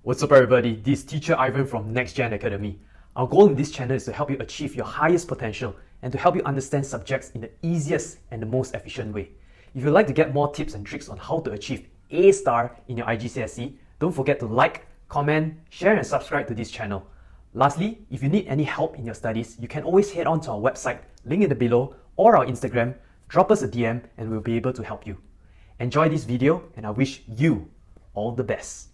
What's up everybody, this is Teacher Ivan from NextGen Academy. Our goal in this channel is to help you achieve your highest potential and to help you understand subjects in the easiest and the most efficient way. If you'd like to get more tips and tricks on how to achieve A star in your IGCSE, don't forget to like, comment, share and subscribe to this channel. Lastly, if you need any help in your studies, you can always head on to our website, link in the below, or our Instagram, drop us a DM and we'll be able to help you. Enjoy this video and I wish you all the best.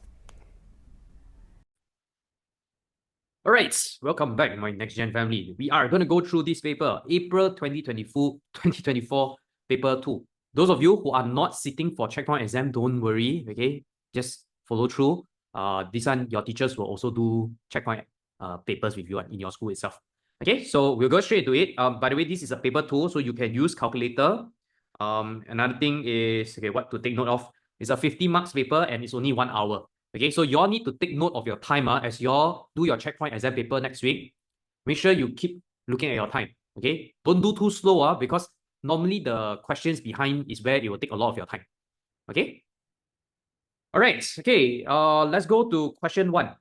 Alright, welcome back my NextGen family. We are going to go through this paper, April 2024, paper 2. Those of you who are not sitting for checkpoint exam, don't worry, okay? Just follow through. This one, your teachers will also do checkpoint papers with you in your school itself. Okay, so we'll go straight to it. By the way, this is a paper 2, so you can use calculator. Another thing is, okay, what to take note of. It's a 50 marks paper and it's only 1 hour. Okay, so you all need to take note of your time as you all do your checkpoint exam paper next week. Make sure you keep looking at your time. Okay, don't do too slow because normally the questions behind is where it will take a lot of your time. Okay. All right. Okay. Let's go to question 1.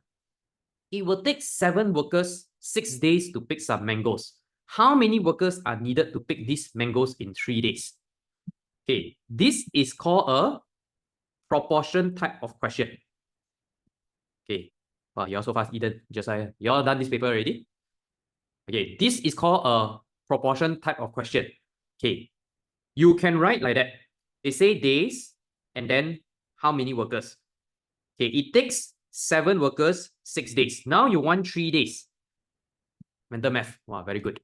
It will take 7 workers 6 days to pick some mangoes. How many workers are needed to pick these mangoes in 3 days? Okay, this is called a proportion type of question. Okay, wow, you're so fast, Eden, Josiah. You all done this paper already? Okay, this is called a proportion type of question. Okay, you can write like that. They say days and then how many workers. Okay, it takes 7 workers 6 days. Now you want 3 days. Mental math. Wow, very good.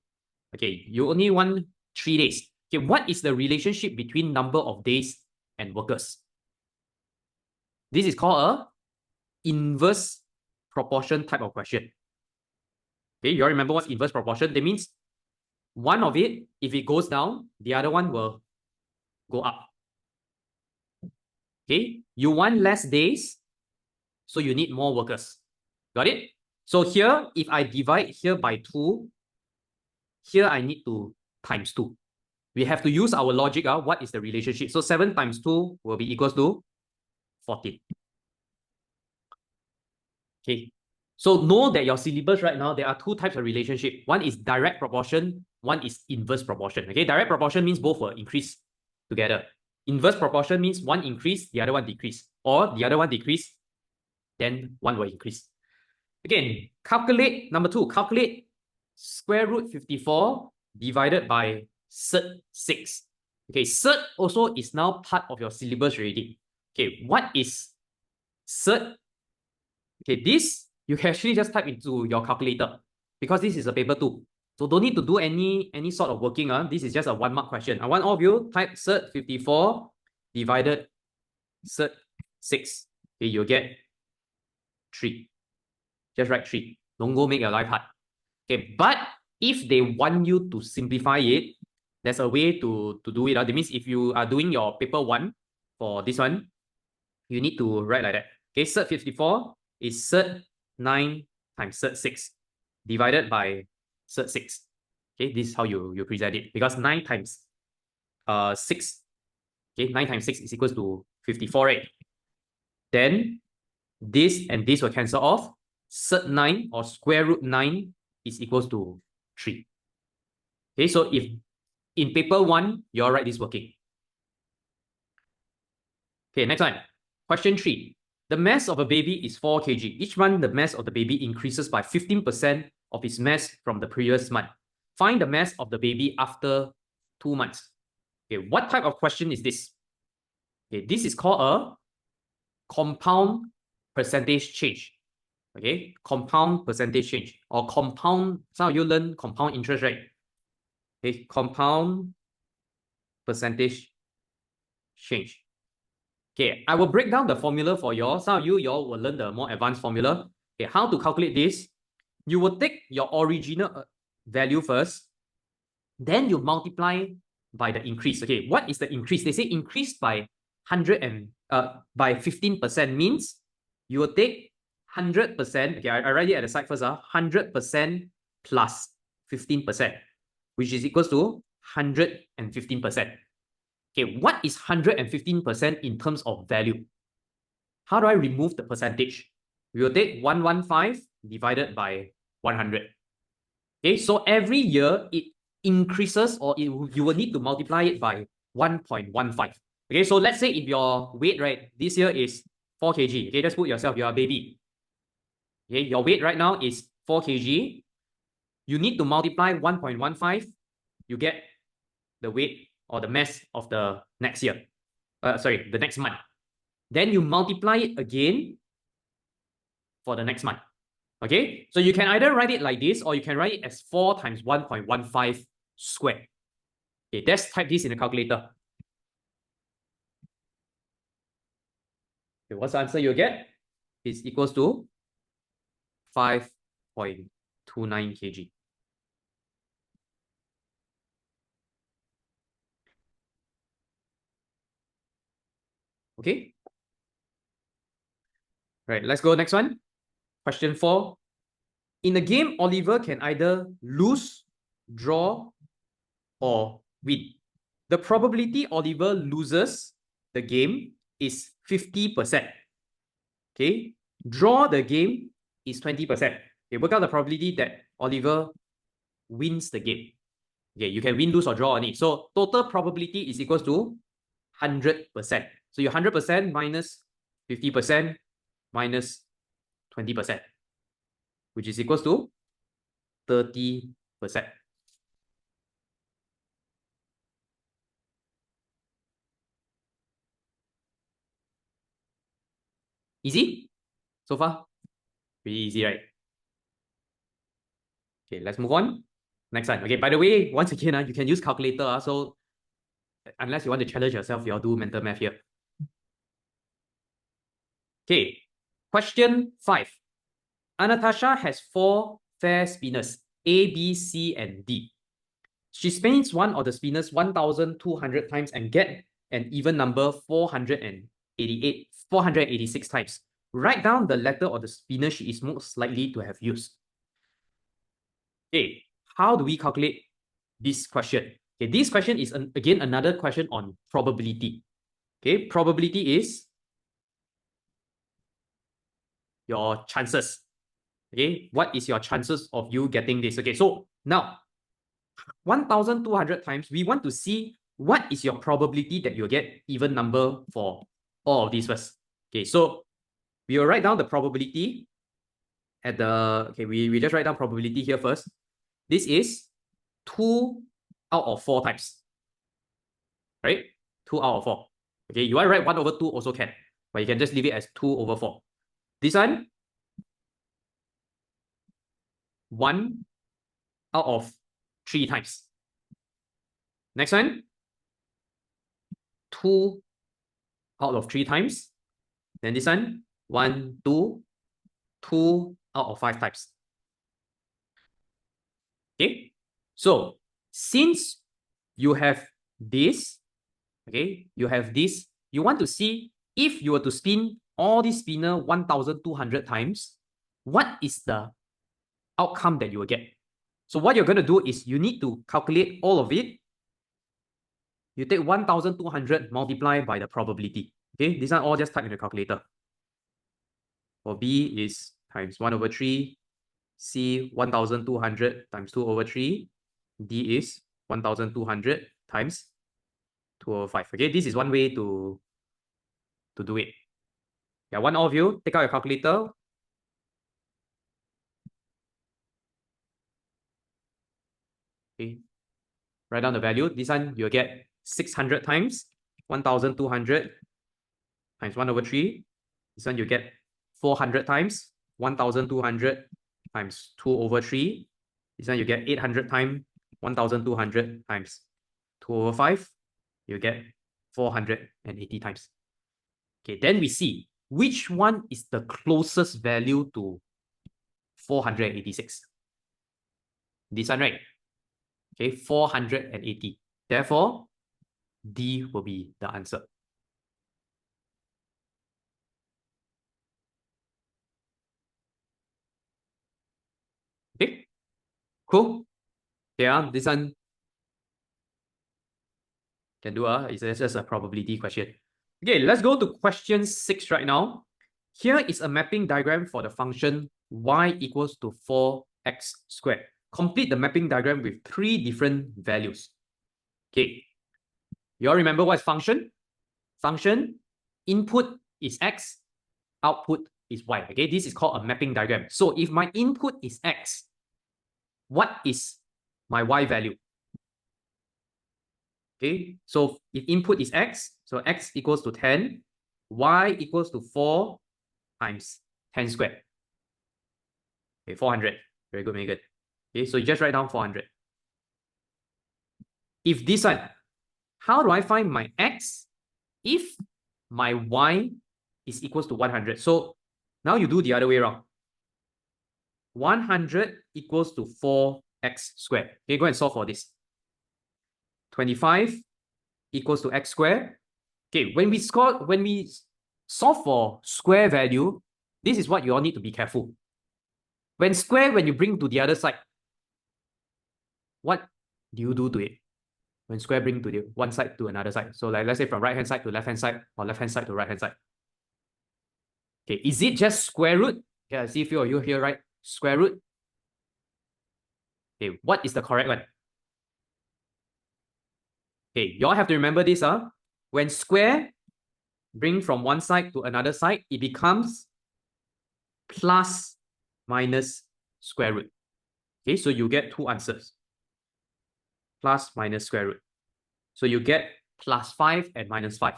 Okay, you only want 3 days. Okay, what is the relationship between number of days and workers? This is called a inverse proportion type of question. Okay, you all remember what's inverse proportion? That means one of it, if it goes down, the other one will go up. Okay, you want less days, so you need more workers. Got it? So here, if I divide here by 2, here I need to times 2. We have to use our logic. What is the relationship? So 7 times 2 will be equals to 14. Okay, so know that your syllabus right now, there are 2 types of relationship. One is direct proportion, one is inverse proportion. Okay, direct proportion means both will increase together. Inverse proportion means one increase, the other one decrease, or the other one decrease, then one will increase. Again, calculate number 2, calculate square root 54 divided by cert 6. Okay, cert also is now part of your syllabus already. Okay, what is cert? Okay, this you can actually just type into your calculator because this is a paper 2. So don't need to do any sort of working. This is just a 1 mark question. I want all of you type cert 54 divided cert 6. Okay, you'll get 3. Just write 3. Don't go make your life hard. Okay, but if they want you to simplify it, there's a way to do it. That means if you are doing your paper 1 for this one, you need to write like that. Okay, cert 54 is cert 9 times cert 6 divided by cert 6. Okay, this is how you present it because 9 times 6. Okay, 9 times 6 is equals to 54, right? Then this and this will cancel off. Cert 9 or square root 9 is equals to 3. Okay, so if in paper 1, you all write this working. Okay, next one. Question 3. The mass of a baby is 4 kg. Each month, the mass of the baby increases by 15% of its mass from the previous month. Find the mass of the baby after 2 months. Okay, what type of question is this? Okay, this is called a compound percentage change. Okay, compound percentage change or compound. Some of you learn compound interest rate. Okay, compound percentage change. Okay, I will break down the formula for y'all. Some of you will learn the more advanced formula. Okay, how to calculate this? You will take your original value first, then you multiply by the increase. Okay, what is the increase? They say increase by 15% means you will take 100%. Okay, I write it at the side first. 100% plus 15%, which is equals to 115%. Okay, what is 115% in terms of value? How do I remove the percentage? we will take 115 divided by 100. Okay, so every year it increases, or you will need to multiply it by 1.15. Okay, so let's say if your weight, right, this year is 4 kg. Okay, just put yourself, you're a baby. Okay, your weight right now is 4 kg. You need to multiply 1.15. You get the weight or the mass of the next year. Sorry, the next month. Then you multiply it again for the next month. Okay, so you can either write it like this, or you can write it as 4 times 1.15 squared. Okay, let's type this in the calculator. Okay, what's the answer you get? It's equals to 5.29 kg. Okay. Right, let's go next one. Question 4. In a game, Oliver can either lose, draw, or win. The probability Oliver loses the game is 50%. Okay. Draw the game is 20%. Okay, work out the probability that Oliver wins the game. Okay, you can win, lose, or draw on it. So total probability is equals to 100%. So your 100% minus 50% minus 20%, which is equals to 30%. Easy? So far? Pretty easy, right? Okay, let's move on. Next one. Okay, by the way, once again, you can use calculator. So unless you want to challenge yourself, you'll do mental math here. Okay, question 5. Anastasia has 4 fair spinners, A, B, C, and D. She spins one of the spinners 1,200 times and get an even number 486 times. Write down the letter of the spinner she is most likely to have used. Okay, how do we calculate this question? Okay, this question is again another question on probability. Okay, probability is your chances. Okay, what is your chances of you getting this? Okay, so now 1,200 times, we want to see what is your probability that you'll get even number for all of these first. Okay, so we will write down the probability at the, okay, we just write down probability here first. This is 2 out of 4 times, right? 2 out of 4. Okay, you want to write 1 over 2 also can, but you can just leave it as 2 over 4. This one, 1 out of 3 times. Next one, 2 out of 3 times. Then this one, 1, 2, 2 out of 5 times. Okay, so since you have this, okay, you have this, you want to see if you were to spin all these spinner 1,200 times, what is the outcome that you will get? So what you're going to do is you need to calculate all of it. You take 1,200 multiplied by the probability. Okay, this one all just type in the calculator. For B is times 1 over 3, C 1,200 times 2 over 3, D is 1,200 times 2 over 5. Okay, this is one way to do it. Yeah, one of you take out your calculator. Okay, write down the value. This one you'll get 600 times 1,200 times 1 over 3. This one you get 400 times 1,200 times 2 over 3. This one you get 800 times 1,200 times 2 over 5. You get 480 times. Okay, then we see which one is the closest value to 486. This one, right? Okay, 480. Therefore, D will be the answer. Okay, cool. Yeah, this one can do. It's just a probability question. Okay, let's go to question 6 right now. Here is a mapping diagram for the function y equals to 4x squared. Complete the mapping diagram with 3 different values. Okay. You all remember what's function? Function, input is x, output is y. Okay, this is called a mapping diagram. So if my input is x, what is my y value? Okay, so if input is x, so x equals to 10, y equals to 4 times 10 squared. Okay, 400. Very good, very good. Okay, so you just write down 400. If this one, how do I find my x if my y is equals to 100? So now you do the other way around. 100 equals to 4x squared. Okay, go and solve for this. 25 equals to x squared. Okay, when we solve for square value, this is what you all need to be careful. When you bring to the other side, what do you do to it? When square bring to the one side to another side. So like let's say from right hand side to left hand side, or left hand side to right hand side. Okay, is it just square root? Okay, I see a few of you here, right? Square root. Okay, what is the correct one? Okay, you all have to remember this. When square bring from one side to another side, it becomes plus minus square root. Okay, so you get 2 answers. Plus minus square root. So you get plus 5 and minus 5.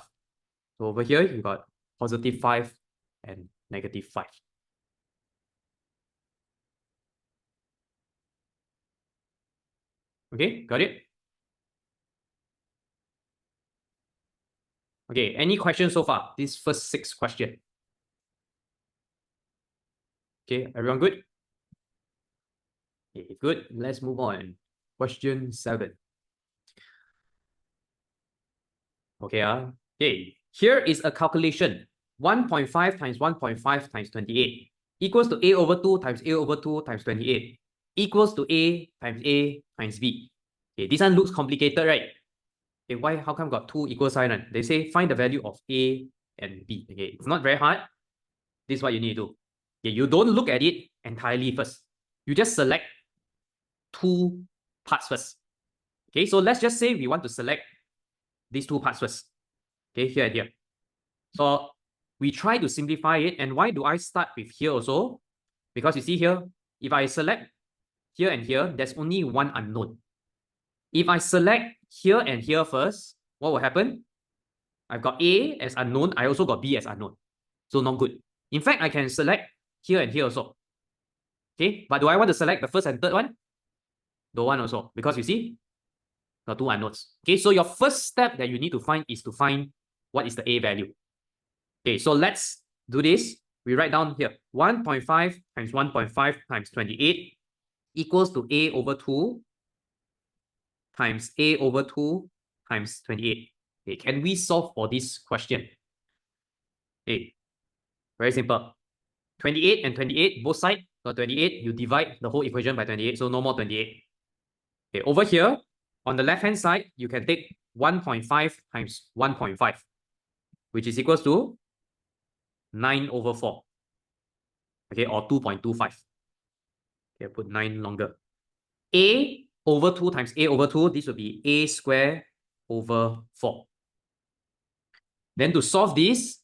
So over here, you got positive 5 and negative 5. Okay, got it? Okay, any questions so far? This first 6 questions. Okay, everyone good? Okay, good. Let's move on. Question 7. Okay, okay. Here is a calculation. 1.5 times 1.5 times 28 equals to a over 2 times a over 2 times 28 equals to a times b. Okay, this one looks complicated, right? Okay, why? How come got 2 equal sign? They say find the value of a and b. Okay, it's not very hard. This is what you need to do. Okay, you don't look at it entirely first. You just select 2 parts first. Okay, so let's just say we want to select these 2 parts first. Okay, here and here. So we try to simplify it. And why do I start with here also? Because you see here, if I select here and here, there's only one unknown. If I select here and here first, what will happen? I've got A as unknown. I also got B as unknown. So not good. In fact, I can select here and here also. Okay, but do I want to select the first and third one? Don't want also, because you see, got 2 unknowns. Okay, so your first step that you need to find is to find what is the A value. Okay, so let's do this. We write down here 1.5 times 1.5 times 28 equals to A over 2 times A over 2 times 28. Okay, can we solve for this question? Okay, very simple. 28 and 28, both sides got 28. You divide the whole equation by 28, so no more 28. Okay, over here, on the left-hand side, you can take 1.5 times 1.5, which is equals to 9 over 4. Okay, or 2.25. Okay, put 9 longer. A over 2 times A over 2, this will be A squared over 4. Then to solve this,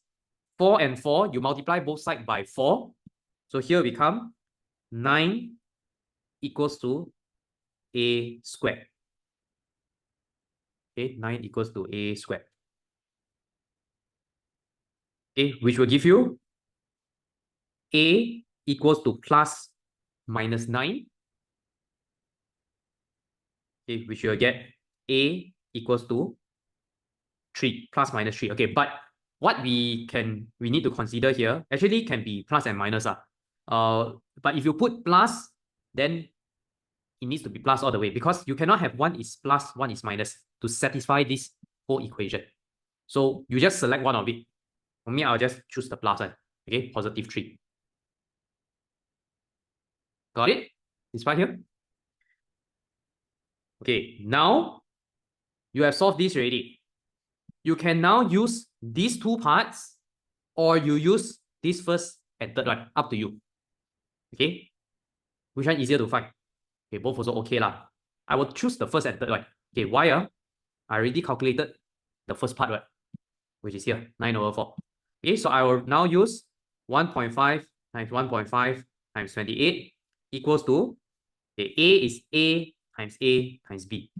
4 and 4, you multiply both sides by 4. So here become 9 equals to A squared. Okay, 9 equals to A squared. Okay, which will give you A equals to plus minus 9. Okay, which you'll get A equals to 3, plus minus 3. Okay, but what we need to consider here actually can be plus and minus. But if you put plus, then it needs to be plus all the way, because you cannot have one is plus, one is minus to satisfy this whole equation. So you just select one of it. For me, I'll just choose the plus one. Okay, positive 3. Got it? This part here. Okay, now you have solved this already. You can now use these 2 parts, or you use this first and third one, up to you. Okay, which one easier to find? Okay, both also okay lah. I will choose the first and third one. Okay, why? I already calculated the first part, right? Which is here, 9 over 4. Okay, so I will now use 1.5 times 1.5 times 28 equals to, okay, A is A times B.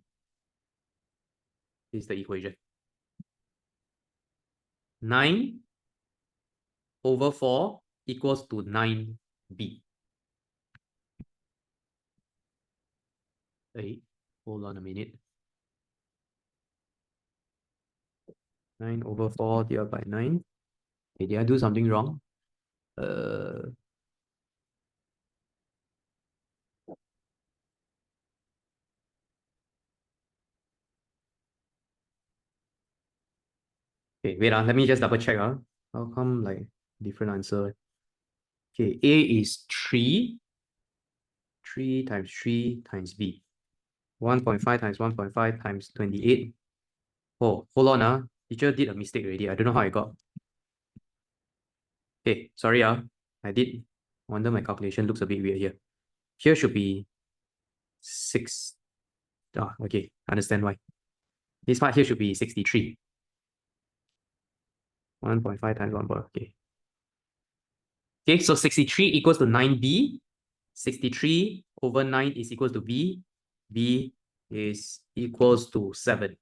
This is the equation. 9 over 4 equals to 9B. Hey, hold on a minute. 9 over 4 divided by 9. Okay, did I do something wrong? Okay, wait, let me just double check. How come like different answer? Okay, A is 3. 3 times 3 times B. 1.5 times 1.5 times 28. Oh, hold on. Teacher did a mistake already. I don't know how I got. Okay, sorry. I did. Wonder my calculation looks a bit weird here. Here should be 6. Okay, understand why. This part here should be 63. 1.5 times 1. Okay. Okay, so 63 equals to 9B. 63 over 9 is equals to B. B is equals to 7.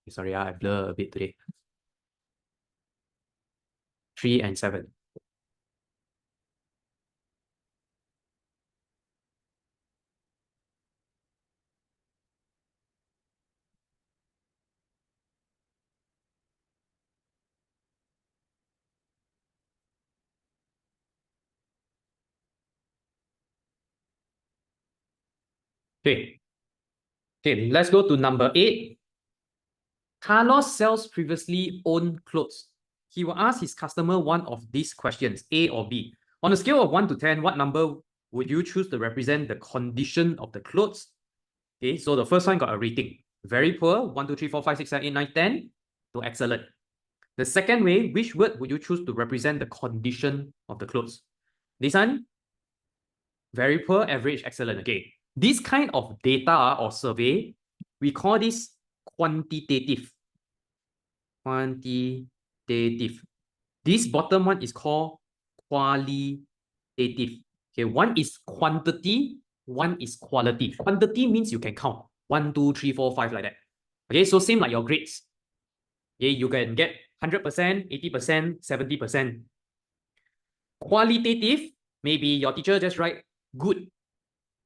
Sorry, I blur a bit today. 3 and 7. Okay. Okay, let's go to number 8. Carlos sells previously owned clothes. He will ask his customer one of these questions, A or B. On a scale of 1 to 10, what number would you choose to represent the condition of the clothes? Okay, so the first one got a rating. Very poor, 1, 2, 3, 4, 5, 6, 7, 8, 9, 10, to excellent. The second way, which word would you choose to represent the condition of the clothes? This one, very poor, average, excellent. Okay, this kind of data or survey, we call this quantitative. Quantitative. This bottom one is called qualitative. Okay, one is quantity, one is quality. Quantity means you can count 1, 2, 3, 4, 5 like that. Okay, so same like your grades. Okay, you can get 100%, 80%, 70%. Qualitative, maybe your teacher just write good,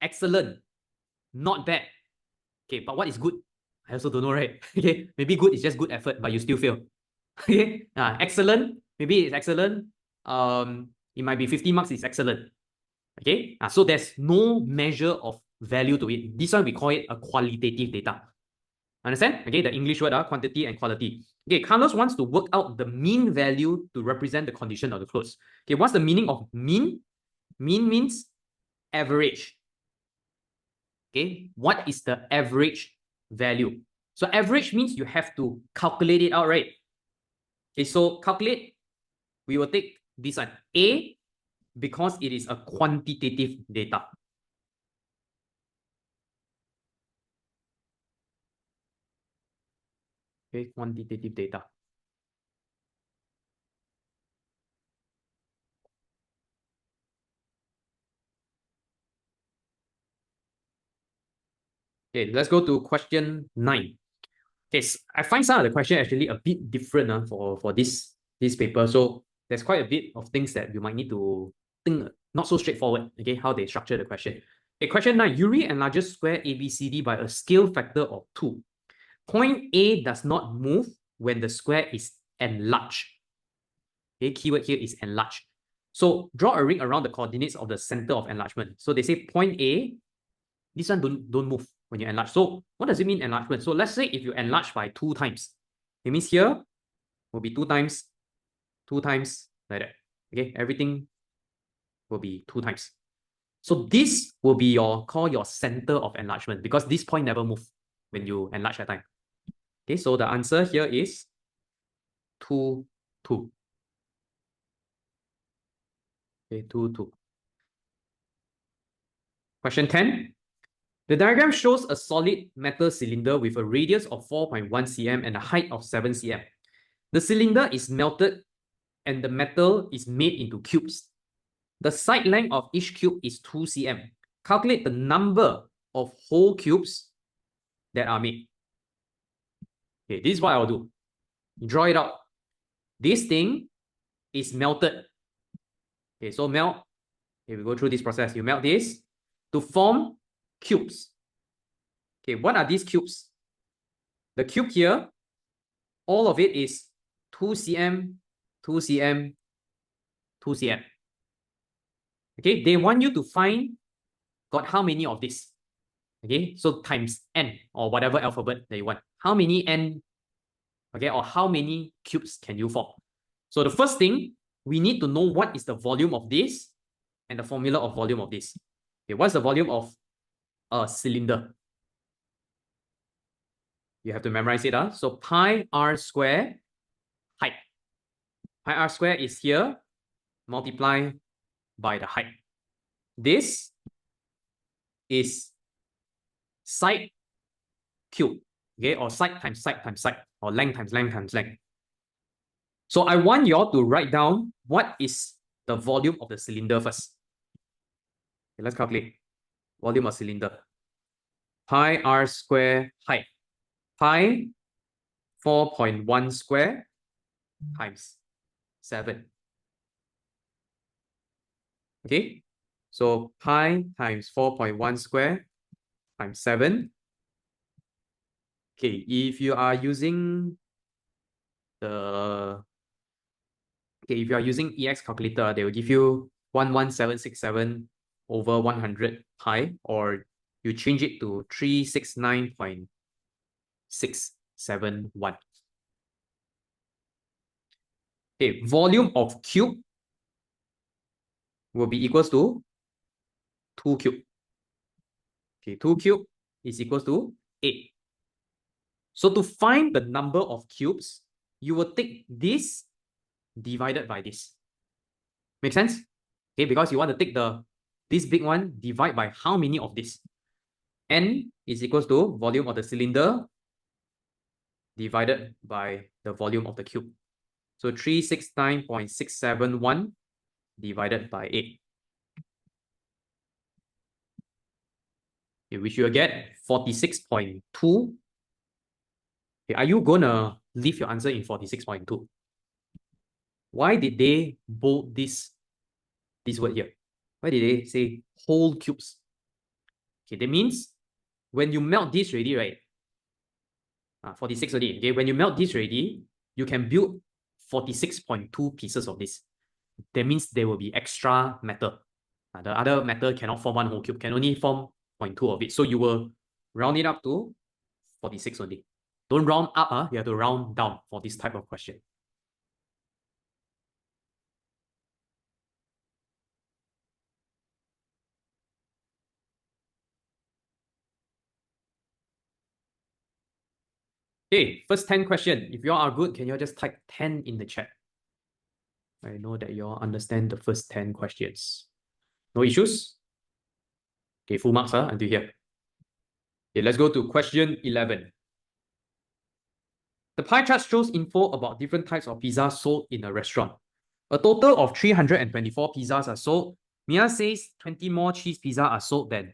excellent, not bad. Okay, but what is good? I also don't know, right? Okay, maybe good is just good effort, but you still fail. Okay, excellent, maybe it's excellent. It might be 50 marks is excellent. Okay, so there's no measure of value to it. This one we call it a qualitative data. Understand? Okay, the English word quantity and quality. Okay, Carlos wants to work out the mean value to represent the condition of the clothes. Okay, what's the meaning of mean? Mean means average. Okay, what is the average value? So average means you have to calculate it out, right? Okay, so calculate, we will take this one, A, because it is a quantitative data. Okay, quantitative data. Okay, let's go to question 9. Okay, I find some of the question actually a bit different for this paper. So there's quite a bit of things that you might need to think, not so straightforward, okay, how they structure the question. Okay, question 9, Yuri enlarges square ABCD by a scale factor of 2. Point A does not move when the square is enlarged. Okay, keyword here is enlarged. So draw a ring around the coordinates of the center of enlargement. So they say point A, this one don't move when you enlarge. So what does it mean enlargement? So let's say if you enlarge by 2 times, it means here will be 2 times like that. Okay, everything will be 2 times. So this will be your center of enlargement because this point never move when you enlarge that time. Okay, so the answer here is 2, 2. Okay, 2, 2. Question 10. The diagram shows a solid metal cylinder with a radius of 4.1 cm and a height of 7 cm. The cylinder is melted and the metal is made into cubes. The side length of each cube is 2 cm. Calculate the number of whole cubes that are made. Okay, this is what I'll do. You draw it out. This thing is melted. Okay, so melt. Okay, we go through this process. You melt this to form cubes. Okay, what are these cubes? The cube here, all of it is 2 cm, 2 cm, 2 cm. Okay, they want you to find got how many of this. Okay, so times n or whatever alphabet that you want. How many n, okay, or how many cubes can you form? So the first thing, we need to know what is the volume of this and the formula of volume of this. Okay, what's the volume of a cylinder? You have to memorize it. So pi r square height. Pi r square is here, multiply by the height. This is side cube, okay, or side times side times side, or length times length times length. So I want you all to write down what is the volume of the cylinder first. Okay, let's calculate. Volume of cylinder. Pi r square height. Pi 4.1 square times 7. Okay, so pi times 4.1 square times 7. Okay, if you are using if you are using EX calculator, they will give you 11767 over 100 pi, or you change it to 369.671. Okay, volume of cube will be equals to 2 cube. Okay, 2 cube is equals to 8. So to find the number of cubes, you will take this divided by this. Make sense? Okay, because you want to take this big one, divide by how many of this? N is equals to volume of the cylinder divided by the volume of the cube. So 369.671 divided by 8. Okay, which you will get 46.2. Okay, are you gonna leave your answer in 46.2? Why did they bold this word here? Why did they say whole cubes? Okay, that means when you melt this already, right? 46 already. Okay, when you melt this already, you can build 46.2 pieces of this. That means there will be extra metal. The other metal cannot form one whole cube, can only form 0.2 of it. So you will round it up to 46 only. Don't round up, you have to round down for this type of question. Okay, first 10 question. If you all are good, can you all just type 10 in the chat? I know that you all understand the first 10 questions. No issues? Okay, full marks until here. Okay, let's go to question 11. The pie chart shows info about different types of pizza sold in a restaurant. A total of 324 pizzas are sold. Mia says 20 more cheese pizza are sold than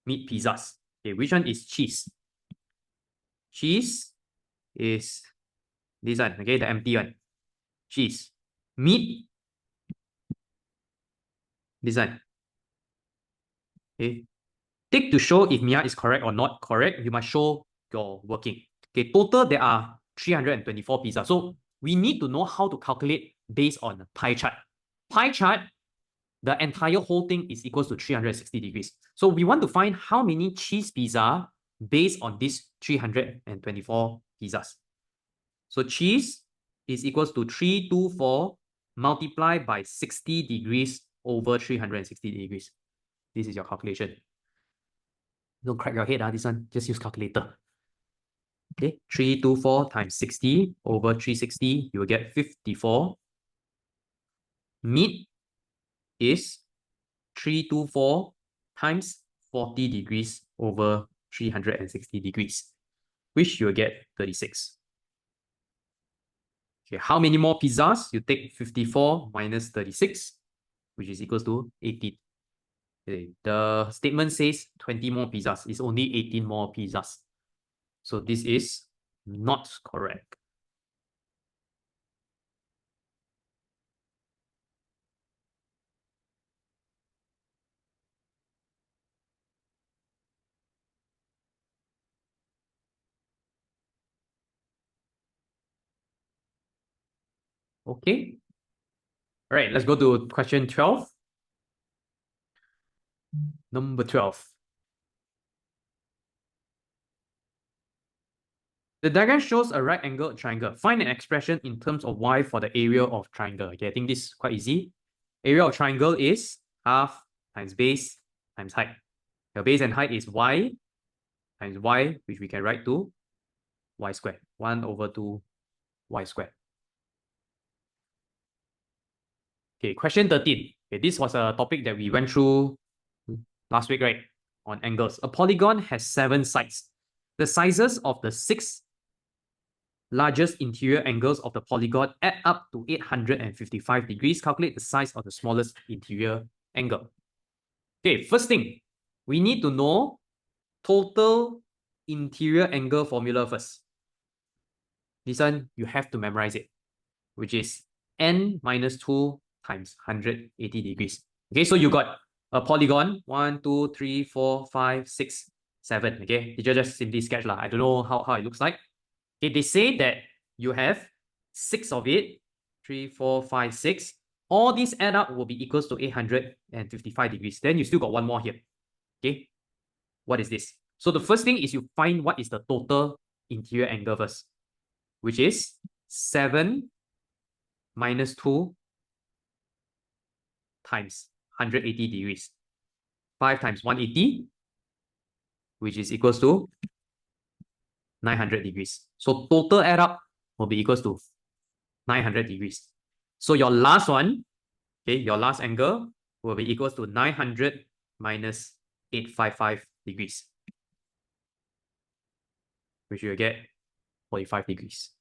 meat pizzas. Okay, which one is cheese? Cheese is this one, okay, the empty one. Cheese. Meat, this one. Okay. Tick to show if Mia is correct or not correct. You must show your working. Okay, total there are 324 pizzas. So we need to know how to calculate based on pie chart. Pie chart, the entire whole thing is equals to 360 degrees. So we want to find how many cheese pizza based on these 324 pizzas. So cheese is equals to 324 multiplied by 60 degrees over 360 degrees. This is your calculation. Don't crack your head, this one. Just use calculator. Okay, 324 times 60 over 360, you will get 54. Meat is 324 times 40 degrees over 360 degrees, which you'll get 36. Okay, how many more pizzas? You take 54 minus 36, which is equals to 18. Okay, the statement says 20 more pizzas. It's only 18 more pizzas. So this is not correct. Okay. All right, let's go to question 12. Number 12. The diagram shows a right angled triangle. Find an expression in terms of y for the area of triangle. Okay, I think this is quite easy. Area of triangle is half times base times height. The base and height is y times y, which we can write to y squared. 1 over 2 y squared. Okay, question 13. Okay, this was a topic that we went through last week, right? On angles. A polygon has 7 sides. The sizes of the 6 largest interior angles of the polygon add up to 855 degrees. Calculate the size of the smallest interior angle. Okay, first thing, we need to know total interior angle formula first. This one, you have to memorize it, which is n minus 2 times 180 degrees. Okay, so you got a polygon, 1, 2, 3, 4, 5, 6, 7. Okay, teacher just simply sketch lah. I don't know how it looks like. Okay, they say that you have 6 of it, 3, 4, 5, 6. All these add up will be equals to 855 degrees. Then you still got one more here. Okay, what is this? So the first thing is you find what is the total interior angle first, which is 7 minus 2 times 180 degrees. 5 times 180, which is equals to 900 degrees. So total add up will be equals to 900 degrees. So your last one, okay, your last angle will be equals to 900 minus 855 degrees, which you will get 45 degrees.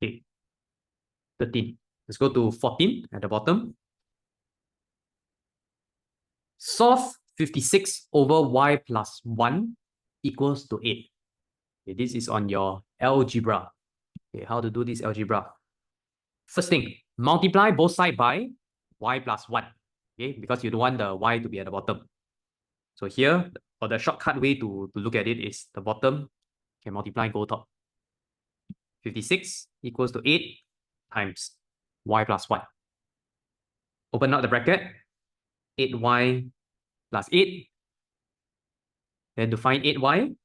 Okay, 13. Let's go to 14 at the bottom. Solve 56 over y plus 1 equals to 8. Okay, this is on your algebra. Okay, how to do this algebra? First thing, multiply both sides by y plus 1. Okay, because you don't want the y to be at the bottom. So here, or the shortcut way to look at it is the bottom can multiply go top. 56 equals to 8 times y plus 1. Open up the bracket, 8y plus 8. Then to find 8y,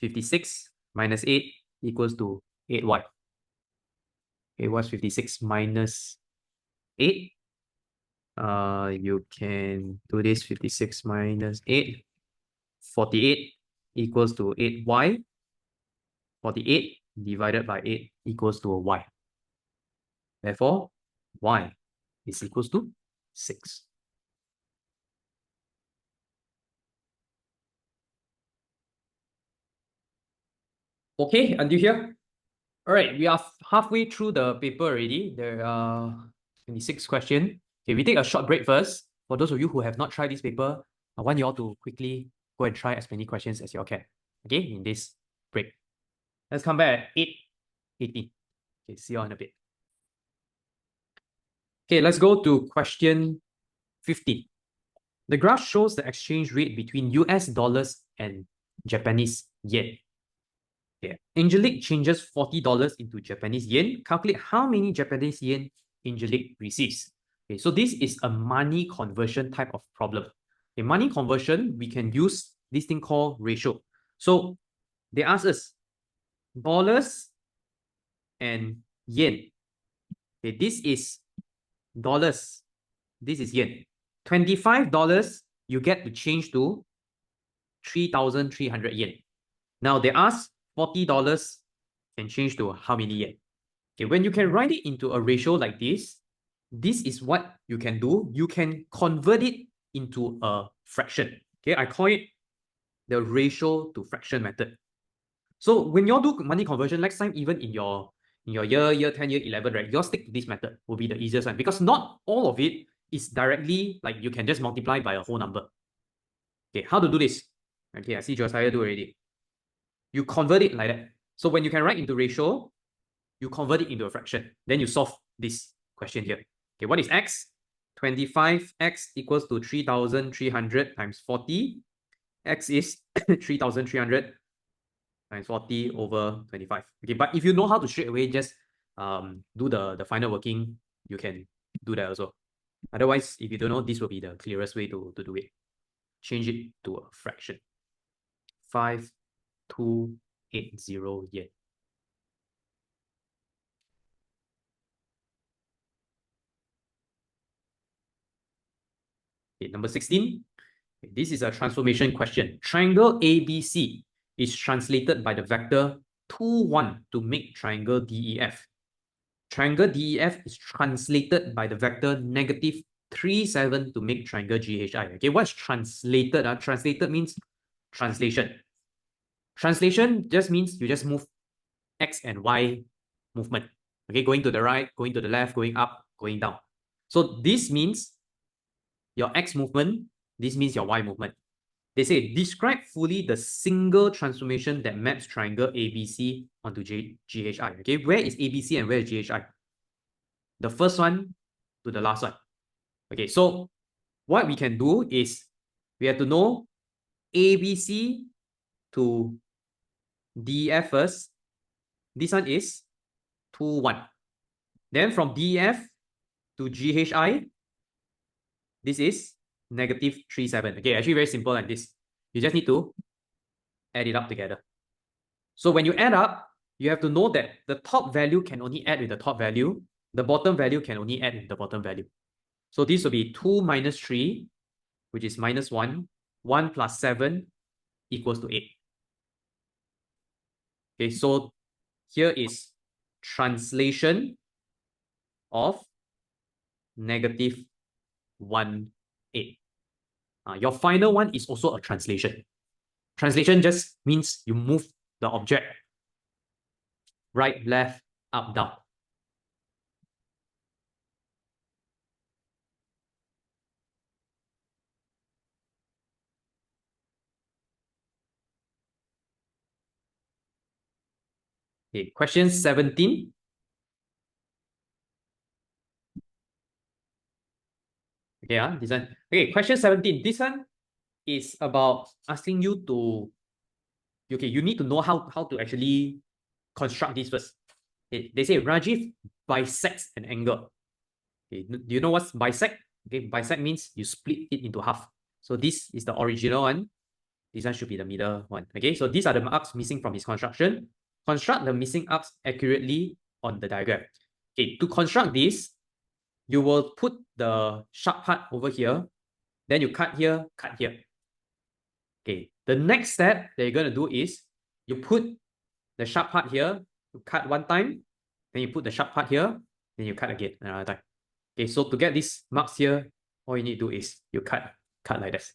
56 minus 8 equals to 8y. Okay, what's 56 minus 8? You can do this 56 minus 8. 48 equals to 8y. 48 divided by 8 equals to a y. Therefore, y is equals to 6. Okay, until here? All right, we are halfway through the paper already. There are 26 questions. Okay, we take a short break first. For those of you who have not tried this paper, I want you all to quickly go and try as many questions as you all can. Okay, in this break. Let's come back at 8:18. Okay, see you all in a bit. Okay, let's go to question 15. The graph shows the exchange rate between US dollars and Japanese yen. Okay. Angelique changes $40 into Japanese yen. Calculate how many Japanese yen Angelique receives. Okay, so this is a money conversion type of problem. In money conversion, we can use this thing called ratio. So they ask us, dollars and yen. Okay, this is dollars. This is yen. $25, you get to change to 3,300 yen. Now they ask $40 can change to how many yen? Okay, when you can write it into a ratio like this is what you can do. You can convert it into a fraction. Okay, I call it the ratio to fraction method. So when you all do money conversion next time, even in your year 10, year 11, right, you all stick to this method will be the easiest one, because not all of it is directly like you can just multiply by a whole number. Okay, how to do this? Okay, I see Josiah do already. You convert it like that. So when you can write into ratio, you convert it into a fraction. Then you solve this question here. Okay, what is x? 25x equals to 3,300 times 40. X is 3,300 times 40 over 25. Okay, but if you know how to straight away just do the final working, you can do that also. Otherwise, if you don't know, this will be the clearest way to do it. Change it to a fraction. 5,280 yen. Okay, number 16. This is a transformation question. Triangle ABC is translated by the vector 2, 1 to make triangle DEF. Triangle DEF is translated by the vector negative 3, 7 to make triangle GHI. Okay, what's translated? Translated means translation. Translation just means you just move X and Y movement. Okay, going to the right, going to the left, going up, going down. So this means your X movement, this means your Y movement. They say, describe fully the single transformation that maps triangle ABC onto GHI. Okay, where is ABC and where is GHI? The first one to the last one. Okay, so what we can do is we have to know ABC to DEF first. This one is 2, 1. Then from DEF to GHI, this is negative 3, 7. Okay, actually very simple like this. You just need to add it up together. So when you add up, you have to know that the top value can only add with the top value. The bottom value can only add with the bottom value. So this will be 2 minus 3, which is minus 1. 1 plus 7 equals to 8. Okay, so here is translation of negative 1, 8. Your final one is also a translation. Translation just means you move the object right, left, up, down. Okay, question 17. Okay, this one. Okay, question 17. This one is about asking you to, okay, you need to know how to actually construct this first. Okay, they say Rajiv bisects an angle. Okay, do you know what's bisect? Okay, bisect means you split it into half. So this is the original one. This one should be the middle one. Okay, so these are the arcs missing from his construction. Construct the missing arcs accurately on the diagram. Okay, to construct this, you will put the sharp part over here. Then you cut here, cut here. Okay, the next step that you're going to do is you put the sharp part here, you cut one time, then you put the sharp part here, then you cut again another time. Okay, so to get these marks here, all you need to do is you cut like this.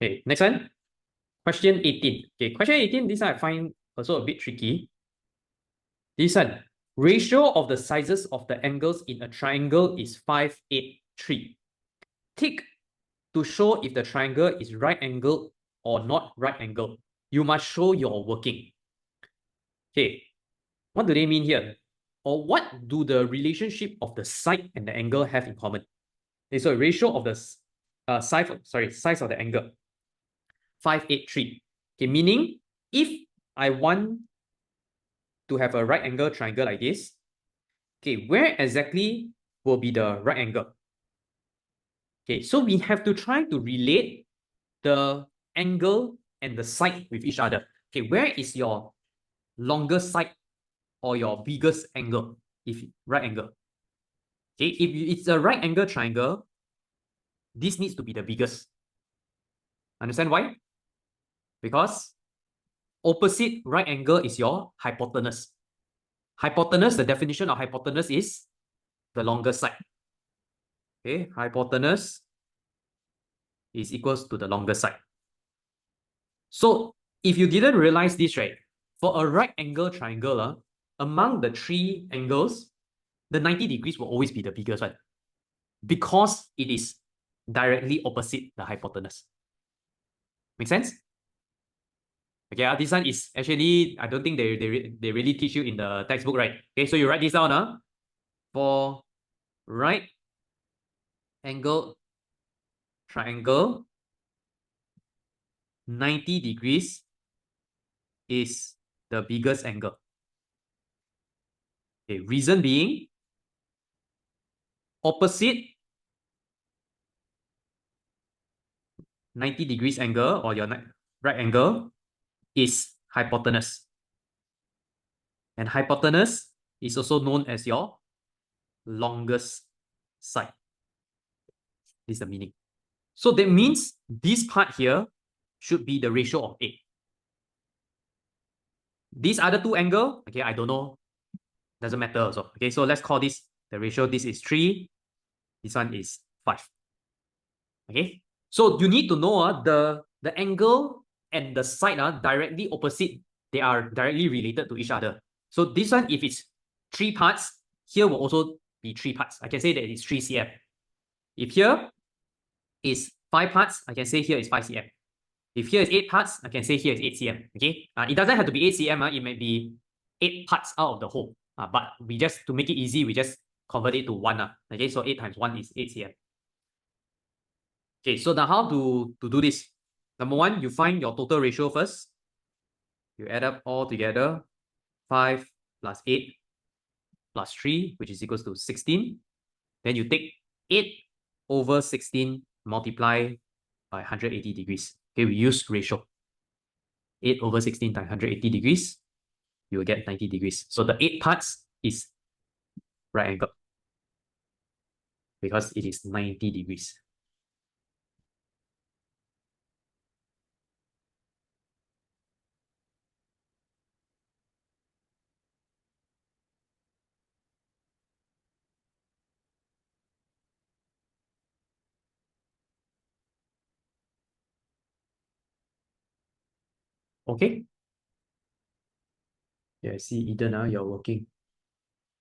Okay, next one. Question 18. Okay, question 18, this one I find also a bit tricky. This one, ratio of the sizes of the angles in a triangle is 5, 8, 3. Tick to show if the triangle is right angle or not right angle. You must show your working. Okay, what do they mean here? Or what do the relationship of the side and the angle have in common? Okay, so ratio of the size of the angle. 583. Okay, meaning if I want to have a right angle triangle like this, okay, where exactly will be the right angle? Okay, so we have to try to relate the angle and the side with each other. Okay, where is your longest side or your biggest angle? If right angle. Okay, if it's a right angle triangle, this needs to be the biggest. Understand why? Because opposite right angle is your hypotenuse. Hypotenuse, the definition of hypotenuse is the longest side. Okay, hypotenuse is equals to the longest side. So if you didn't realize this, right, for a right angle triangle, among the three angles, the 90 degrees will always be the biggest one because it is directly opposite the hypotenuse. Make sense? Okay, this one is actually, I don't think they really teach you in the textbook, right? Okay, so you write this down. For right angle triangle, 90 degrees is the biggest angle. Okay, reason being, opposite 90 degrees angle or your right angle is hypotenuse. And hypotenuse is also known as your longest side. This is the meaning. So that means this part here should be the ratio of 8. These other two angle, okay, I don't know. Doesn't matter also. Okay, so let's call this the ratio. This is 3. This one is 5. Okay, so you need to know the angle and the side are directly opposite. They are directly related to each other. So this one, if it's 3 parts, here will also be 3 parts. I can say that it's 3 cm. If here is 5 parts, I can say here is 5 cm. If here is 8 parts, I can say here is 8 cm. Okay, it doesn't have to be 8 cm. It may be 8 parts out of the whole. But we just, to make it easy, we just convert it to 1. Okay, so 8 times 1 is 8 cm. Okay, so now how to do this? Number one, you find your total ratio first. You add up all together, 5 plus 8 plus 3, which is equals to 16. Then you take 8 over 16 multiply by 180 degrees. Okay, we use ratio. 8 over 16 times 180 degrees, you will get 90 degrees. So the 8 parts is right angle because it is 90 degrees. Okay. Yeah, I see Eden, you're working.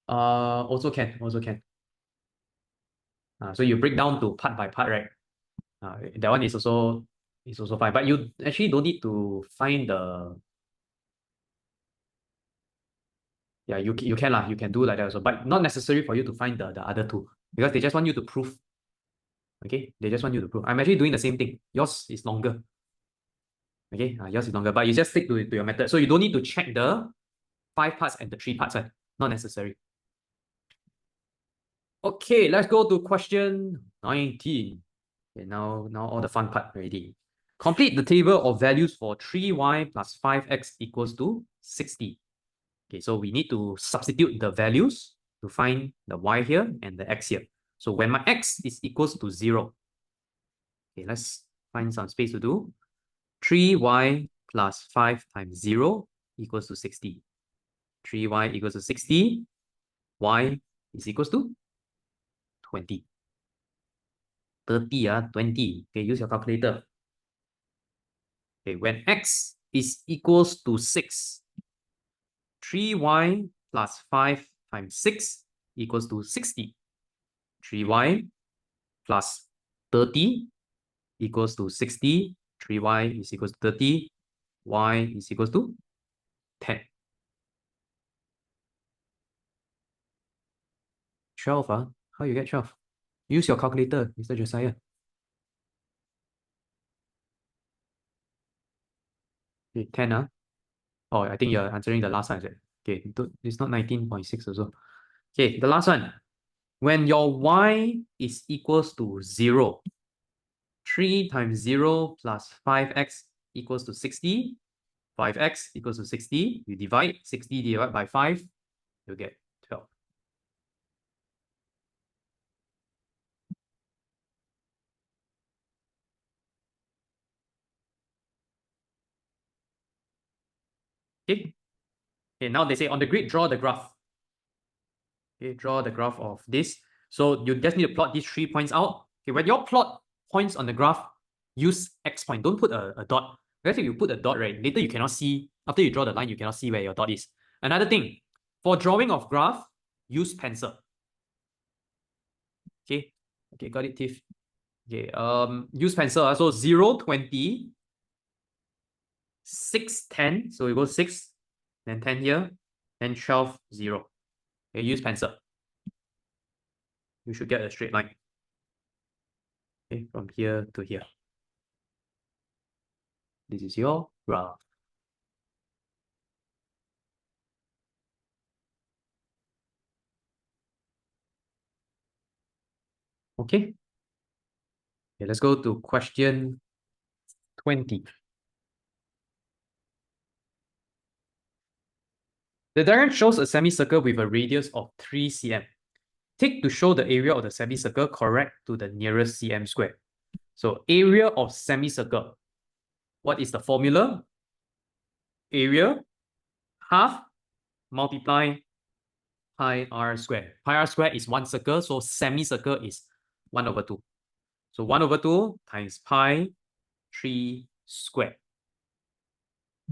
Also can. So you break down to part by part, right? That one is also fine. But you actually don't need to find the. Yeah, you can lah. You can do like that also, but not necessary for you to find the other two because they just want you to prove. Okay, they just want you to prove. I'm actually doing the same thing. Yours is longer. Okay, yours is longer, but you just stick to your method. So you don't need to check the 5 parts and the 3 parts. Not necessary. Okay, let's go to question 19. Okay, now all the fun part already. Complete the table of values for 3y plus 5x equals to 60. Okay, so we need to substitute the values to find the y here and the x here. So when my x is equals to 0, okay, let's find some space to do. 3y plus 5 times 0 equals to 60. 3y equals to 60. Y is equals to 20. 30, 20. Okay, use your calculator. Okay, when x is equals to 6, 3y plus 5 times 6 equals to 60. 3y plus 30 equals to 60. 3y is equals to 30. Y is equals to 10. 12, how you get 12? Use your calculator, Mr. Josiah. Okay, 10, huh? Oh, I think you're answering the last one, is it? Okay, it's not 19.6 also. Okay, the last one. When your y is equals to 0, 3 times 0 plus 5x equals to 60. 5x equals to 60. You divide 60 divided by 5, you'll get 12. Okay. Okay, now they say on the grid, draw the graph. Okay, draw the graph of this. So you just need to plot these 3 points out. Okay, when you plot points on the graph, use X point. Don't put a dot. Because if you put a dot, right, later you cannot see, after you draw the line, you cannot see where your dot is. Another thing, for drawing of graph, use pencil. Okay, okay, got it, Tiff. Okay, use pencil. So 0, 20, 6, 10. So you go 6, then 10 here, then 12, 0. Okay, use pencil. You should get a straight line. Okay, from here to here. This is your graph. Okay. Okay, let's go to question 20. The diagram shows a semicircle with a radius of 3 cm. Take to show the area of the semicircle correct to the nearest cm square. So area of semicircle. What is the formula? Area half multiply pi r square. Pi r square is one circle, so semicircle is 1 over 2. So 1 over 2 times pi 3 square.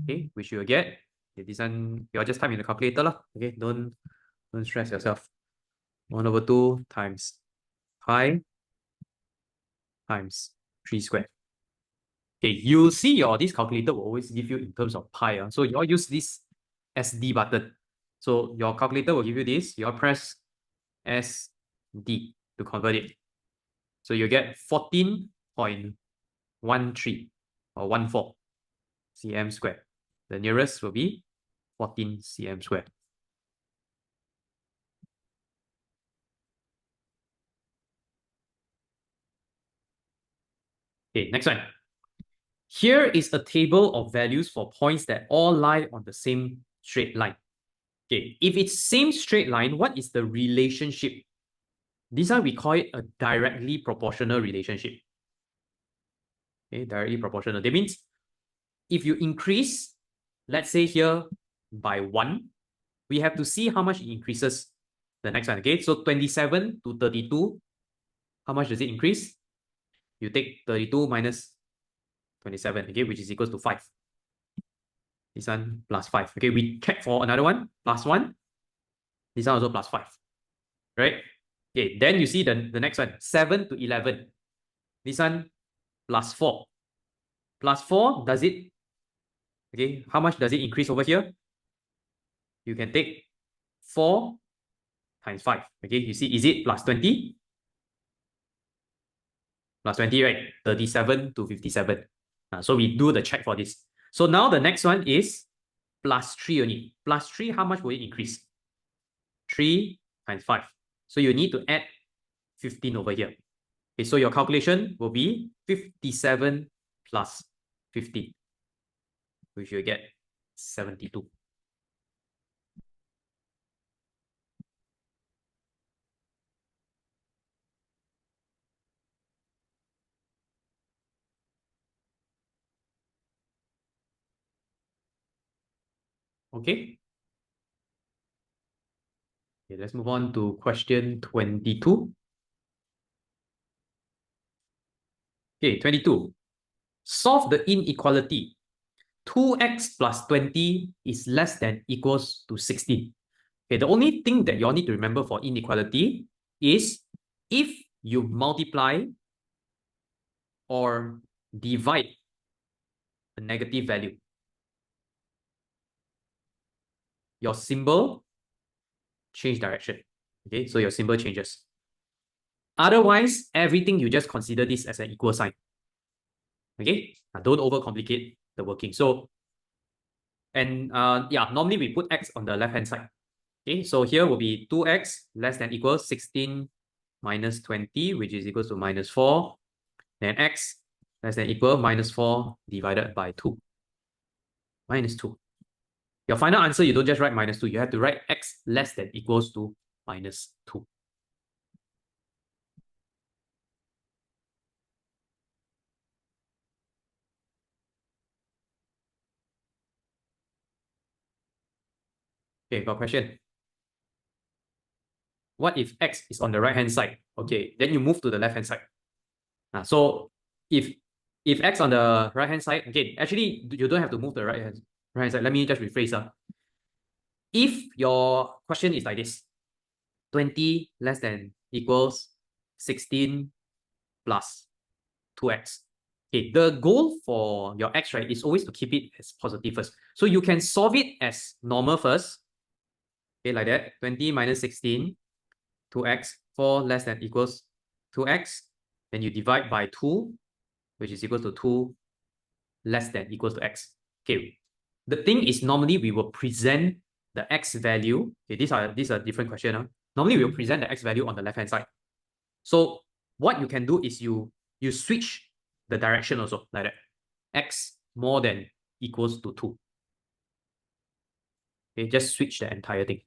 Okay, which you will get. Okay, this one, you'll just type in the calculator lah. Okay, don't stress yourself. 1 over 2 times pi times 3 square. Okay, you see this calculator will always give you in terms of pi. So you all use this SD button. So your calculator will give you this. You all press SD to convert it. So you get 14.13 or 14 cm square. The nearest will be 14 cm square. Okay, next one. Here is a table of values for points that all lie on the same straight line. Okay, if it's same straight line, what is the relationship? This one we call it a directly proportional relationship. Okay, directly proportional. That means if you increase, let's say here by 1, we have to see how much it increases the next one. Okay, so 27 to 32, how much does it increase? You take 32 minus 27, okay, which is equals to 5. This one plus 5. Okay, we check for another one, plus 1. This one also plus 5. Right? Okay, then you see the next one, 7 to 11. This one plus 4. Plus 4, does it, okay, how much does it increase over here? You can take 4 times 5. Okay, you see, is it plus 20? Plus 20, right? 37 to 57. So we do the check for this. So now the next one is plus 3 only. Plus 3, how much will it increase? 3 times 5. So you need to add 15 over here. Okay, so your calculation will be 57 plus 15, which you get 72. Okay. Okay, let's move on to question 22. Okay, 22. Solve the inequality. 2x plus 20 is less than equals to 16. Okay, the only thing that you all need to remember for inequality is if you multiply or divide a negative value, your symbol change direction. Okay, so your symbol changes. Otherwise, everything you just consider this as an equal sign. Okay, now don't overcomplicate the working. So And yeah, normally we put x on the left-hand side. Okay, so here will be 2x less than equals 16 minus 20, which is equals to minus 4. Then x less than equal minus 4 divided by 2. Minus 2. Your final answer, you don't just write minus 2. You have to write x less than equals to minus 2. Okay, got a question. What if x is on the right-hand side? Okay, then you move to the left-hand side. So if x on the right-hand side, again, actually, you don't have to move the right-hand side. Let me just rephrase. If your question is like this, 20 less than equals 16 plus 2x. Okay, the goal for your x, right, is always to keep it as positive first. So you can solve it as normal first. Okay, like that. 20 minus 16, 2x, 4 less than equals 2x. Then you divide by 2, which is equal to 2 less than equals to x. Okay, the thing is normally we will present the x value. Okay, these are different question. Normally we will present the x value on the left-hand side. So what you can do is you switch the direction also like that. X more than equals to 2. Okay, just switch the entire thing.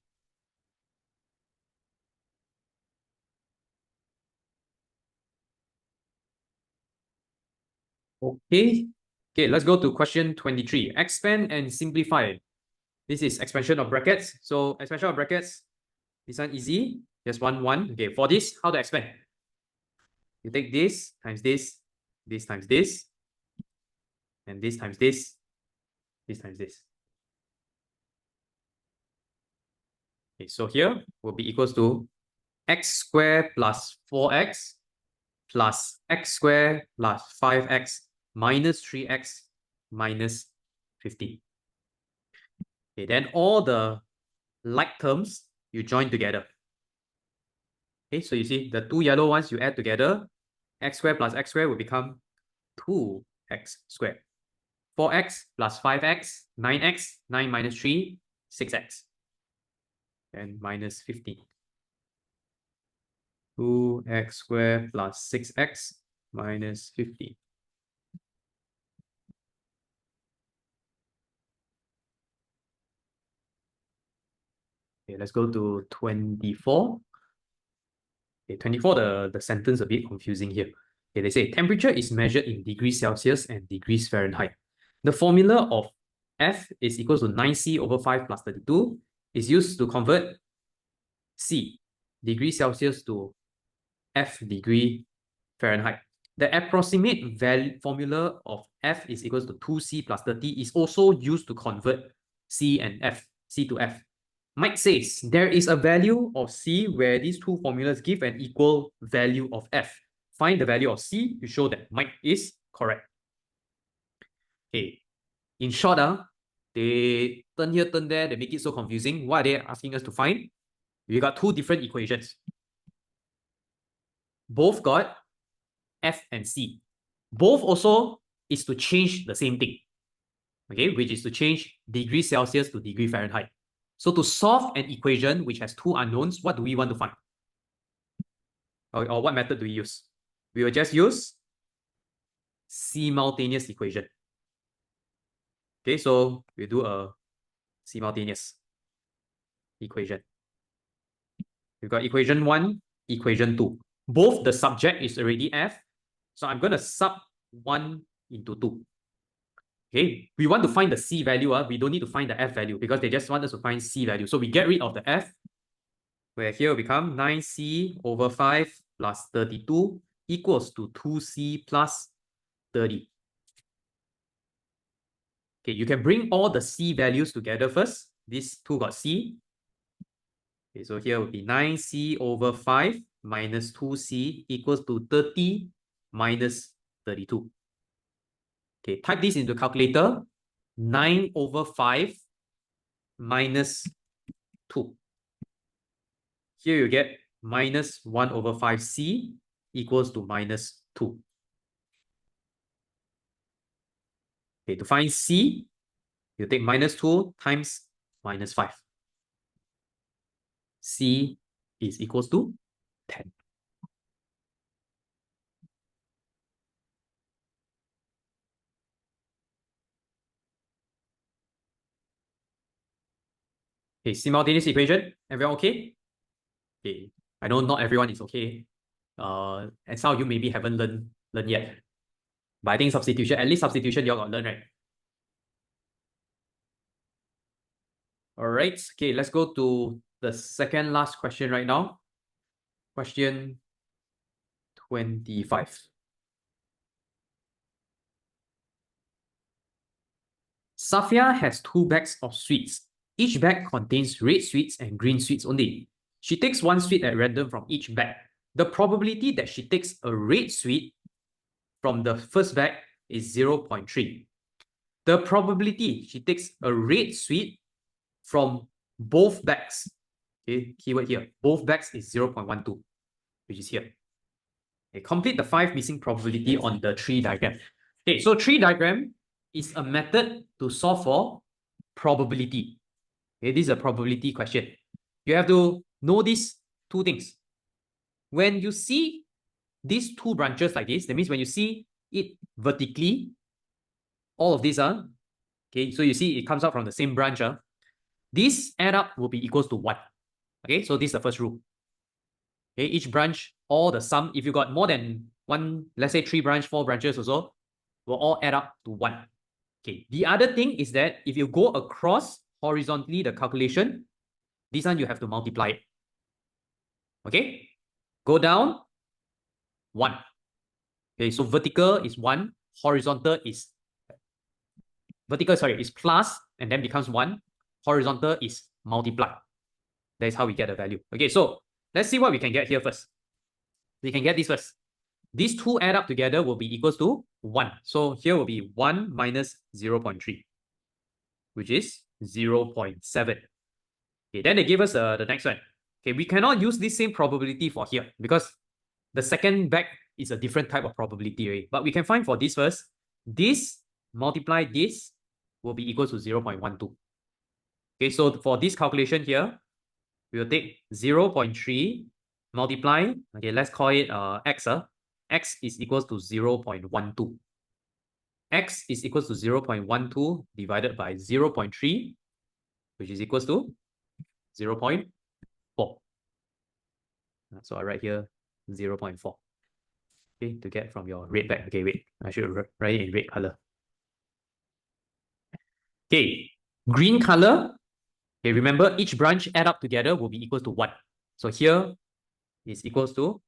Okay. Okay, let's go to question 23. Expand and simplify. This is expansion of brackets. So expansion of brackets, this one easy. Just 1, 1. Okay, for this, how to expand? You take this times this times this, and this times this times this. Okay, so here will be equals to x squared plus 4x plus x squared plus 5x minus 3x minus 50. Okay, then all the like terms you join together. Okay, so you see the two yellow ones you add together, x squared plus x squared will become 2x squared. 4x plus 5x, 9x, 9 minus 3, 6x. And minus 50. 2x squared plus 6x minus 50. Okay, let's go to 24. Okay, 24, the sentence a bit confusing here. Okay, they say temperature is measured in degrees Celsius and degrees Fahrenheit. The formula of F is equal to 9C over 5 plus 32 is used to convert C, degree Celsius, to F degree Fahrenheit. The approximate formula of F is equal to 2C plus 30 is also used to convert C and F, C to F. Mike says there is a value of C where these two formulas give an equal value of F. Find the value of C to show that Mike is correct. Okay, in short, they turn here, turn there, they make it so confusing. What are they asking us to find? We got two different equations. Both got F and C. Both also is to change the same thing, okay, which is to change degree Celsius to degree Fahrenheit. So to solve an equation which has two unknowns, what do we want to find? Or what method do we use? We will just use simultaneous equation. Okay, so we do a simultaneous equation. We've got equation 1, equation 2. Both the subject is already F, so I'm going to sub 1 into 2. Okay, we want to find the C value. We don't need to find the F value because they just want us to find C value. So we get rid of the F, where here will become 9C over 5 plus 32 equals to 2C plus 30. Okay, you can bring all the C values together first. These two got C. Okay, so here will be 9C over 5 minus 2C equals to 30 minus 32. Okay, type this into calculator. 9 over 5 minus 2. Here you get minus 1 over 5C equals to minus 2. Okay, to find C, You take -2 times -5. C is equals to 10. Okay, simultaneous equation. Everyone okay? Okay. I know not everyone is okay. And some of you maybe haven't learned yet. But I think substitution, at least substitution, you all got learn, right? All right. Okay, let's go to the second last question right now. Question 25. Safia has 2 bags of sweets. Each bag contains red sweets and green sweets only. She takes 1 sweet at random from each bag. The probability that she takes a red sweet from the first bag is 0.3. The probability she takes a red sweet from both bags, okay, keyword here, both bags is 0.12, which is here. Okay, complete the 5 missing probability on the tree diagram. Okay, so tree diagram is a method to solve for probability. Okay, this is a probability question. You have to know these 2 things. When you see these 2 branches like this, that means when you see it vertically, all of these are, okay, so you see it comes out from the same branch. This add up will be equals to 1. Okay, so this is the first rule. Okay, each branch, all the sum, if you got more than 1, let's say 3 branch, 4 branches or so, will all add up to 1. Okay, the other thing is that if you go across horizontally the calculation, this one you have to multiply it. Okay, go down 1. Okay, so vertical is 1, horizontal is plus and then becomes 1. Horizontal is multiply. That is how we get the value. Okay, so let's see what we can get here first. We can get this first. These 2 add up together will be equals to 1. So here will be 1 minus 0.3, which is 0.7. Okay, then they give us the next one. Okay, we cannot use this same probability for here because the second bag is a different type of probability, right? But we can find for this first. This multiply this will be equal to 0.12. Okay, so for this calculation here, we will take 0.3 multiply, okay, let's call it x. X is equals to 0.12. X is equals to 0.12 divided by 0.3, which is equals to 0.4. So I write here 0.4. Okay, to get from your red bag. Okay, wait, I should write it in red color. Okay, green color. Okay, remember each branch add up together will be equal to 1. So here is equals to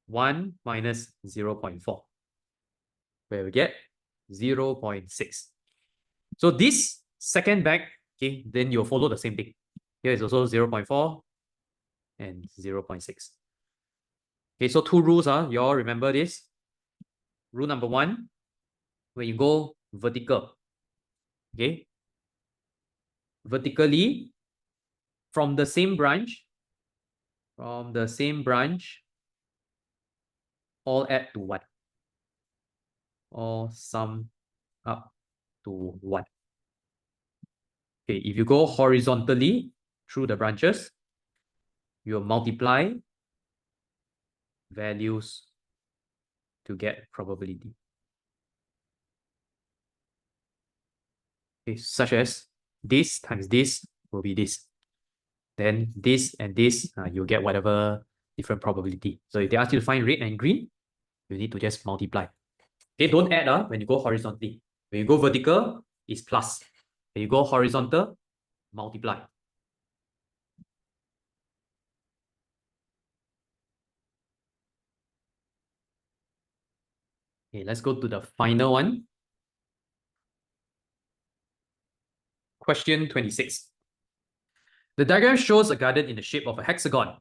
1 minus 0.4, where we get 0.6. So this second bag, okay, then you'll follow the same thing. Here is also 0.4 and 0.6. Okay, so 2 rules, you all remember this? Rule number 1, when you go vertical, okay, vertically from the same branch, all add to 1. All sum up to 1. Okay, if you go horizontally through the branches, you multiply values to get probability. Okay, such as this times this will be this. Then this and this, you'll get whatever different probability. So if they ask you to find red and green, you need to just multiply. Okay, don't add when you go horizontally. When you go vertical, it's plus. When you go horizontal, multiply. Okay, let's go to the final one. Question 26. The diagram shows a garden in the shape of a hexagon.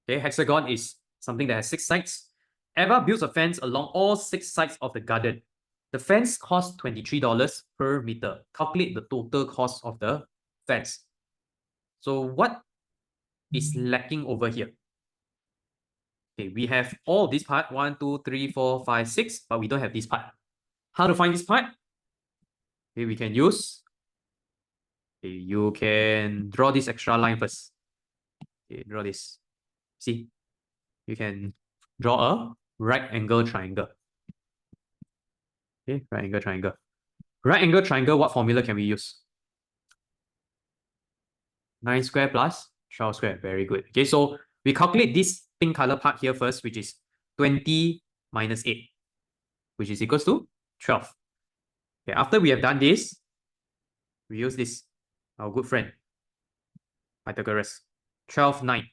Okay, hexagon is something that has 6 sides. Eva builds a fence along all 6 sides of the garden. The fence costs $23 per meter. Calculate the total cost of the fence. So what is lacking over here? Okay, we have all this part, 1, 2, 3, 4, 5, 6, but we don't have this part. How to find this part? Okay, we can use Okay, you can draw this extra line first. Okay, draw this. See, you can draw a right angle triangle. Okay, right angle triangle. Right angle triangle, what formula can we use? 9 square plus 12 square. Very good. Okay, so we calculate this pink color part here first, which is 20 minus 8, which is equals to 12. Okay, after we have done this, we use this, our good friend, Pythagoras. 12, 9.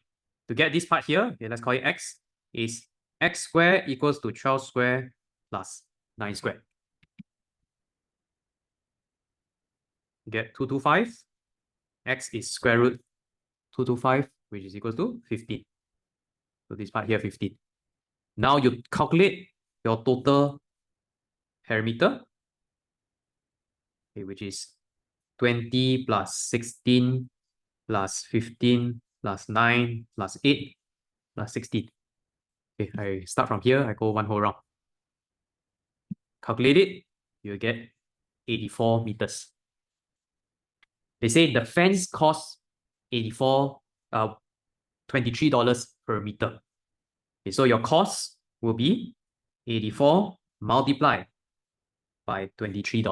To get this part here, okay, let's call it x, is x square equals to 12 square plus 9 square. Get 225. X is square root 225, which is equals to 15. So this part here, 15. Now you calculate your total perimeter, okay, which is 20 plus 16 plus 15 plus 9 plus 8 plus 16. Okay, I start from here, I go one whole round. Calculate it, you get 84 meters. They say the fence costs $23 per meter. Okay, so your cost will be 84 multiplied by $23.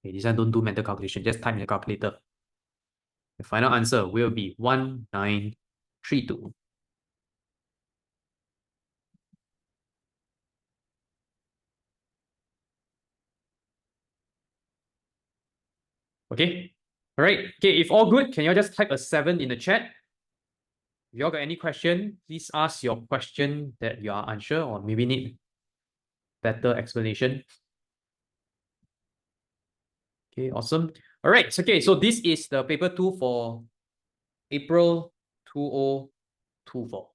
Okay, this one don't do mental calculation, just type in the calculator. The final answer will be 1932. Okay, all right. Okay, if all good, can you all just type a 7 in the chat? If you all got any question, please ask your question that you are unsure or maybe need better explanation. Okay, awesome. All right, okay, so this is the paper 2 for April 2024.